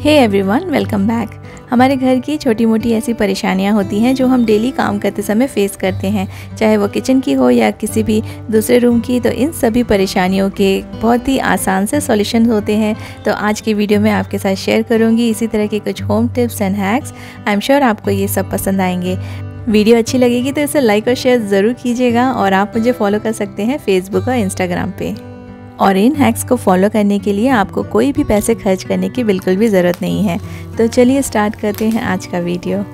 Hey everyone, welcome back. हमारे घर की छोटी मोटी ऐसी परेशानियां होती हैं जो हम डेली काम करते समय फेस करते हैं, चाहे वो किचन की हो या किसी भी दूसरे रूम की। तो इन सभी परेशानियों के बहुत ही आसान से सॉल्यूशन होते हैं। तो आज की वीडियो में आपके साथ शेयर करूंगी इसी तरह के कुछ home tips and hacks. I am sure आपको ये सब पसंद आएंगे। वीडियो अच्छी लगेगी तो इसे लाइक और शेयर ज़रूर कीजिएगा और आप मुझे फॉलो कर सकते हैं फेसबुक और इंस्टाग्राम पे। और इन हैक्स को फॉलो करने के लिए आपको कोई भी पैसे खर्च करने की बिल्कुल भी ज़रूरत नहीं है। तो चलिए स्टार्ट करते हैं आज का वीडियो।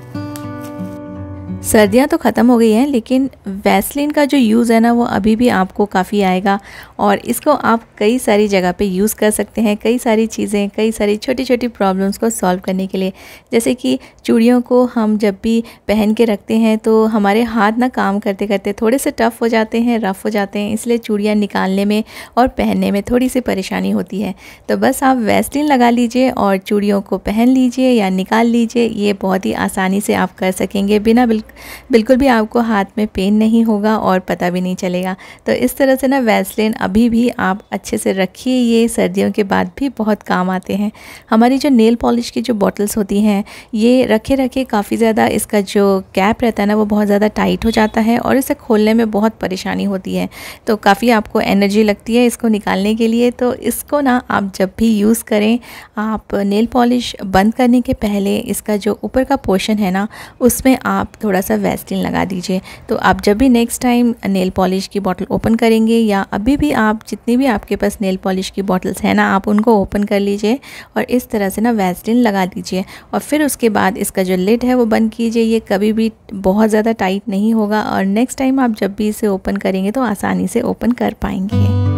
सर्दियां तो ख़त्म हो गई हैं, लेकिन वैसलीन का जो यूज़ है ना वो अभी भी आपको काफ़ी आएगा और इसको आप कई सारी जगह पे यूज़ कर सकते हैं। कई सारी चीज़ें, कई सारी छोटी छोटी प्रॉब्लम्स को सॉल्व करने के लिए। जैसे कि चूड़ियों को हम जब भी पहन के रखते हैं तो हमारे हाथ ना काम करते करते थोड़े से टफ़ हो जाते हैं, रफ़ हो जाते हैं, इसलिए चूड़ियाँ निकालने में और पहनने में थोड़ी सी परेशानी होती है। तो बस आप वैसलीन लगा लीजिए और चूड़ियों को पहन लीजिए या निकाल लीजिए। ये बहुत ही आसानी से आप कर सकेंगे, बिना बिल्कुल भी आपको हाथ में पेन नहीं होगा और पता भी नहीं चलेगा। तो इस तरह से ना वैसलीन अभी भी आप अच्छे से रखिए, ये सर्दियों के बाद भी बहुत काम आते हैं। हमारी जो नेल पॉलिश की जो बॉटल्स होती हैं, ये रखे रखे काफ़ी ज़्यादा इसका जो कैप रहता है ना वो बहुत ज़्यादा टाइट हो जाता है और इसे खोलने में बहुत परेशानी होती है। तो काफ़ी आपको एनर्जी लगती है इसको निकालने के लिए। तो इसको ना आप जब भी यूज़ करें, आप नेल पॉलिश बंद करने के पहले इसका जो ऊपर का पोर्शन है ना उसमें आप थोड़ा सा वैसलीन लगा दीजिए। तो आप जब भी नेक्स्ट टाइम नेल पॉलिश की बॉटल ओपन करेंगे या अभी भी आप जितनी भी आपके पास नेल पॉलिश की बॉटल्स हैं ना आप उनको ओपन कर लीजिए और इस तरह से ना वैसलीन लगा दीजिए और फिर उसके बाद इसका जो लिड है वो बंद कीजिए। ये कभी भी बहुत ज़्यादा टाइट नहीं होगा और नेक्स्ट टाइम आप जब भी इसे ओपन करेंगे तो आसानी से ओपन कर पाएंगे।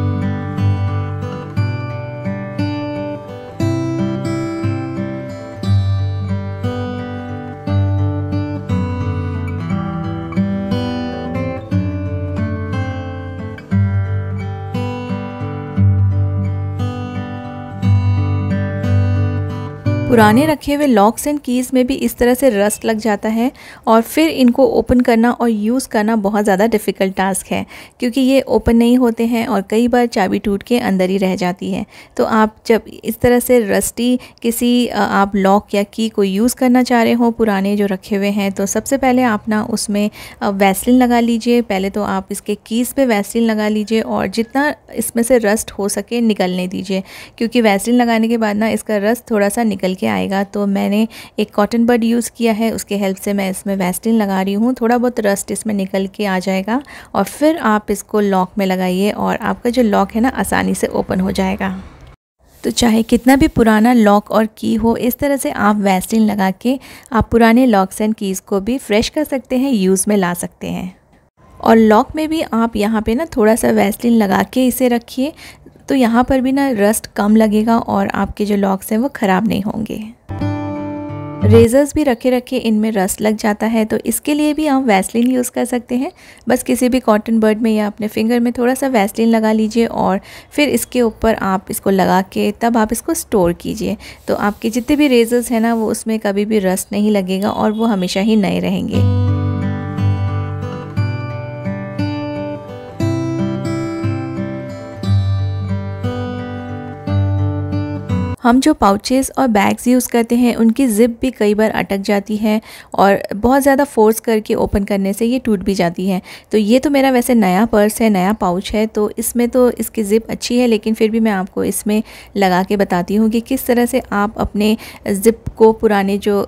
पुराने रखे हुए लॉक्स एंड कीज़ में भी इस तरह से रस्ट लग जाता है और फिर इनको ओपन करना और यूज़ करना बहुत ज़्यादा डिफ़िकल्ट टास्क है, क्योंकि ये ओपन नहीं होते हैं और कई बार चाबी टूट के अंदर ही रह जाती है। तो आप जब इस तरह से रस्टी किसी आप लॉक या की को यूज़ करना चाह रहे हो पुराने जो रखे हुए हैं, तो सबसे पहले आप ना उसमें वैसलीन लगा लीजिए। पहले तो आप इसके कीज़ पे वैसलीन लगा लीजिए और जितना इसमें से रस्ट हो सके निकलने दीजिए, क्योंकि वैसलीन लगाने के बाद ना इसका रस्ट थोड़ा सा निकल के आएगा। तो मैंने एक कॉटन बड यूज़ किया है, उसके हेल्प से मैं इसमें वैसलीन लगा रही हूँ। थोड़ा बहुत रस्ट इसमें निकल के आ जाएगा और फिर आप इसको लॉक में लगाइए और आपका जो लॉक है ना आसानी से ओपन हो जाएगा। तो चाहे कितना भी पुराना लॉक और की हो, इस तरह से आप वैसलीन लगा के आप पुराने लॉक्स एंड कीज़ को भी फ्रेश कर सकते हैं, यूज़ में ला सकते हैं। और लॉक में भी आप यहाँ पे ना थोड़ा सा वैसलीन लगा के इसे रखिए, तो यहाँ पर भी ना रस्ट कम लगेगा और आपके जो लॉक्स हैं वो ख़राब नहीं होंगे। रेज़र्स भी रखे रखे इनमें रस्ट लग जाता है, तो इसके लिए भी आप वैसलीन यूज़ कर सकते हैं। बस किसी भी कॉटन बड में या अपने फिंगर में थोड़ा सा वैसलीन लगा लीजिए और फिर इसके ऊपर आप इसको लगा के तब आप इसको स्टोर कीजिए। तो आपके जितने भी रेज़र्स हैं ना वो उसमें कभी भी रस्ट नहीं लगेगा और वो हमेशा ही नए रहेंगे। हम जो पाउचेस और बैग्स यूज़ करते हैं उनकी ज़िप भी कई बार अटक जाती है और बहुत ज़्यादा फोर्स करके ओपन करने से ये टूट भी जाती है। तो ये तो मेरा वैसे नया पर्स है, नया पाउच है, तो इसमें तो इसकी ज़िप अच्छी है, लेकिन फिर भी मैं आपको इसमें लगा के बताती हूँ कि किस तरह से आप अपने ज़िप को, पुराने जो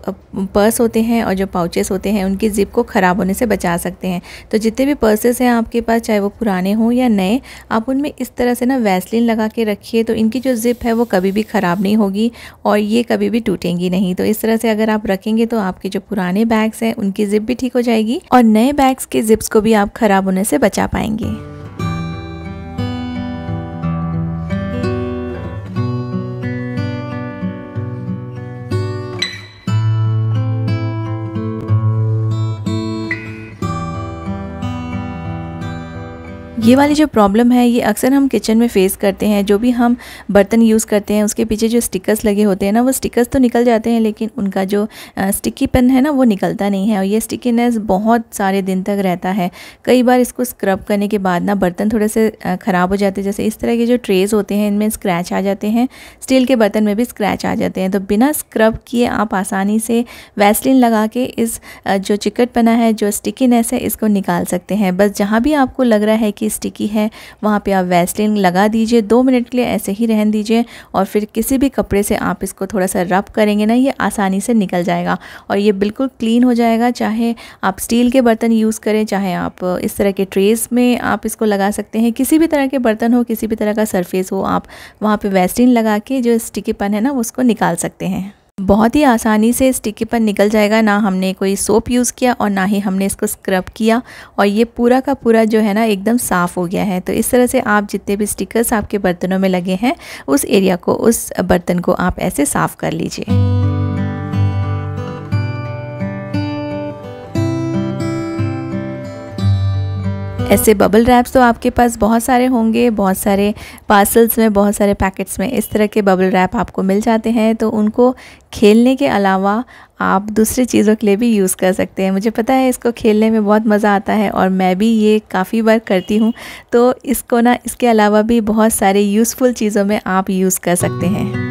पर्स होते हैं और जो पाउचेस होते हैं उनकी ज़िप को ख़राब होने से बचा सकते हैं। तो जितने भी पर्सेस हैं आपके पास, चाहे वो पुराने हों या नए, आप उनमें इस तरह से ना वैसलीन लगा के रखिए, तो इनकी जो ज़िप है वो कभी भी ख़राब नहीं होगी और ये कभी भी टूटेंगी नहीं। तो इस तरह से अगर आप रखेंगे तो आपके जो पुराने बैग्स हैं उनकी जिप भी ठीक हो जाएगी और नए बैग्स के जिप्स को भी आप खराब होने से बचा पाएंगे। ये वाली जो प्रॉब्लम है ये अक्सर हम किचन में फ़ेस करते हैं। जो भी हम बर्तन यूज़ करते हैं उसके पीछे जो स्टिकर्स लगे होते हैं ना, वो स्टिकर्स तो निकल जाते हैं लेकिन उनका जो स्टिकीपन है ना वो निकलता नहीं है और ये स्टिकीनेस बहुत सारे दिन तक रहता है। कई बार इसको स्क्रब करने के बाद ना बर्तन थोड़े से ख़राब हो जाते हैं। जैसे इस तरह के जो ट्रेज़ होते हैं इनमें स्क्रैच आ जाते हैं, स्टील के बर्तन में भी स्क्रैच आ जाते हैं। तो बिना स्क्रब किए आप आसानी से वैसलीन लगा के इस जो चिकटपना है, जो स्टिकीनेस है, इसको निकाल सकते हैं। बस जहाँ भी आपको लग रहा है कि स्टिकी है वहाँ पे आप वैसलीन लगा दीजिए, 2 मिनट के लिए ऐसे ही रहने दीजिए और फिर किसी भी कपड़े से आप इसको थोड़ा सा रब करेंगे ना, ये आसानी से निकल जाएगा और ये बिल्कुल क्लीन हो जाएगा। चाहे आप स्टील के बर्तन यूज़ करें, चाहे आप इस तरह के ट्रेस में आप इसको लगा सकते हैं। किसी भी तरह के बर्तन हो, किसी भी तरह का सरफेस हो, आप वहाँ पे वैसलीन लगा के जो स्टिकीपन है ना उसको निकाल सकते हैं। बहुत ही आसानी से स्टिकीपन निकल जाएगा। ना हमने कोई सोप यूज़ किया और ना ही हमने इसको स्क्रब किया और ये पूरा का पूरा जो है ना एकदम साफ़ हो गया है। तो इस तरह से आप जितने भी स्टिकर्स आपके बर्तनों में लगे हैं उस एरिया को, उस बर्तन को आप ऐसे साफ़ कर लीजिए। ऐसे बबल रैप्स तो आपके पास बहुत सारे होंगे, बहुत सारे पार्सल्स में, बहुत सारे पैकेट्स में इस तरह के बबल रैप आपको मिल जाते हैं। तो उनको खेलने के अलावा आप दूसरी चीज़ों के लिए भी यूज़ कर सकते हैं। मुझे पता है इसको खेलने में बहुत मज़ा आता है और मैं भी ये काफ़ी बार करती हूँ। तो इसको ना इसके अलावा भी बहुत सारे यूज़फुल चीज़ों में आप यूज़ कर सकते हैं।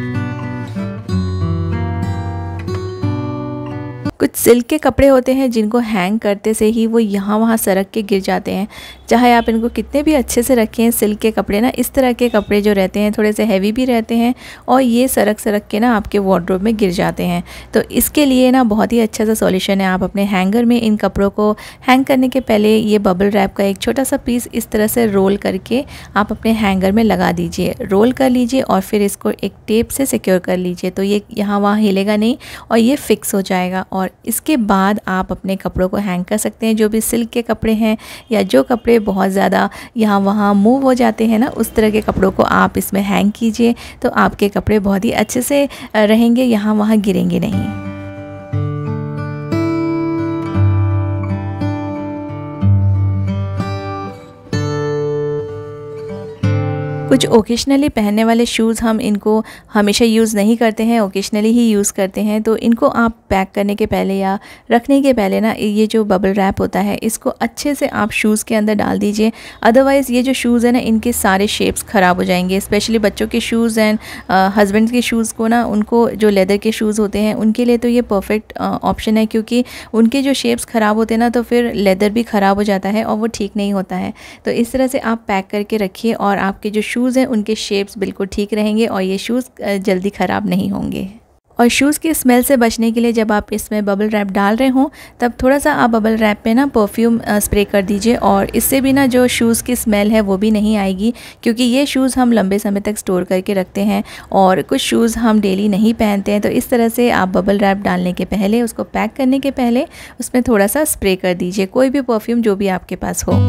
कुछ सिल्क के कपड़े होते हैं जिनको हैंग करते से ही वो यहाँ वहाँ सरक के गिर जाते हैं। चाहे आप इनको कितने भी अच्छे से रखें, सिल्क के कपड़े ना, इस तरह के कपड़े जो रहते हैं थोड़े से हैवी भी रहते हैं और ये सरक सरक के ना आपके वार्डरोब में गिर जाते हैं। तो इसके लिए ना बहुत ही अच्छा सा सॉल्यूशन है। आप अपने हैंगर में इन कपड़ों को हैंग करने के पहले ये बबल रैप का एक छोटा सा पीस इस तरह से रोल करके आप अपने हैंगर में लगा दीजिए। रोल कर लीजिए और फिर इसको एक टेप से सिक्योर कर लीजिए तो ये यहाँ वहाँ हिलेगा नहीं और ये फिक्स हो जाएगा। और इसके बाद आप अपने कपड़ों को हैंग कर सकते हैं। जो भी सिल्क के कपड़े हैं या जो कपड़े बहुत ज़्यादा यहाँ वहाँ मूव हो जाते हैं ना, उस तरह के कपड़ों को आप इसमें हैंग कीजिए तो आपके कपड़े बहुत ही अच्छे से रहेंगे, यहाँ वहाँ गिरेंगे नहीं। कुछ ओकेशनली पहनने वाले शूज़ हम इनको हमेशा यूज़ नहीं करते हैं, ओकेशनली ही यूज़ करते हैं। तो इनको आप पैक करने के पहले या रखने के पहले ना ये जो बबल रैप होता है इसको अच्छे से आप शूज़ के अंदर डाल दीजिए। अदरवाइज़ ये जो शूज़ है ना इनके सारे शेप्स ख़राब हो जाएंगे। स्पेशली बच्चों के शूज़ एंड हस्बैंड के शूज़ को ना, उनको जो लेदर के शूज़ होते हैं उनके लिए तो ये परफेक्ट ऑप्शन है, क्योंकि उनके जो शेप्स ख़राब होते हैं ना तो फिर लेदर भी ख़राब हो जाता है और वो ठीक नहीं होता है। तो इस तरह से आप पैक करके रखिए और आपके जो शूज़ हैं उनके शेप्स बिल्कुल ठीक रहेंगे और ये शूज़ जल्दी ख़राब नहीं होंगे। और शूज़ की स्मेल से बचने के लिए जब आप इसमें बबल रैप डाल रहे हों तब थोड़ा सा आप बबल रैप पे ना परफ्यूम स्प्रे कर दीजिए और इससे भी ना जो शूज़ की स्मेल है वो भी नहीं आएगी, क्योंकि ये शूज़ हम लंबे समय तक स्टोर करके रखते हैं और कुछ शूज़ हम डेली नहीं पहनते हैं। तो इस तरह से आप बबल रैप डालने के पहले, उसको पैक करने के पहले उसमें थोड़ा सा स्प्रे कर दीजिए, कोई भी परफ्यूम जो भी आपके पास हो।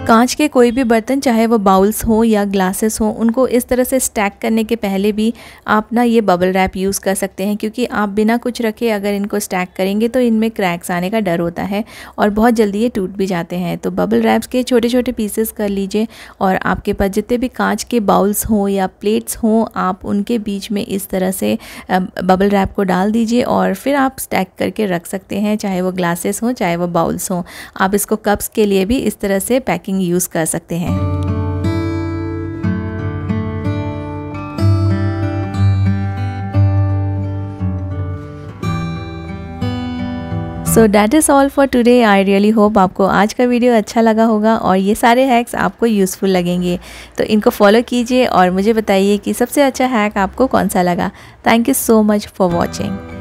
कांच के कोई भी बर्तन, चाहे वो बाउल्स हो या ग्लासेस हो, उनको इस तरह से स्टैक करने के पहले भी आप ना ये बबल रैप यूज़ कर सकते हैं, क्योंकि आप बिना कुछ रखे अगर इनको स्टैक करेंगे तो इनमें क्रैक्स आने का डर होता है और बहुत जल्दी ये टूट भी जाते हैं। तो बबल रैप्स के छोटे छोटे पीसेस कर लीजिए और आपके पास जितने भी कांच के बाउल्स हों या प्लेट्स हों, आप उनके बीच में इस तरह से बबल रैप को डाल दीजिए और फिर आप स्टैक करके रख सकते हैं, चाहे वो ग्लासेस हों चाहे वो बाउल्स हों। आप इसको कप्स के लिए भी इस तरह से पैकिंग यूज़ कर सकते हैं। So that is all for today. I really hope आपको आज का वीडियो अच्छा लगा होगा और ये सारे हैक्स आपको यूज़फुल लगेंगे। तो इनको फॉलो कीजिए और मुझे बताइए कि सबसे अच्छा हैक आपको कौन सा लगा। Thank you so much for watching.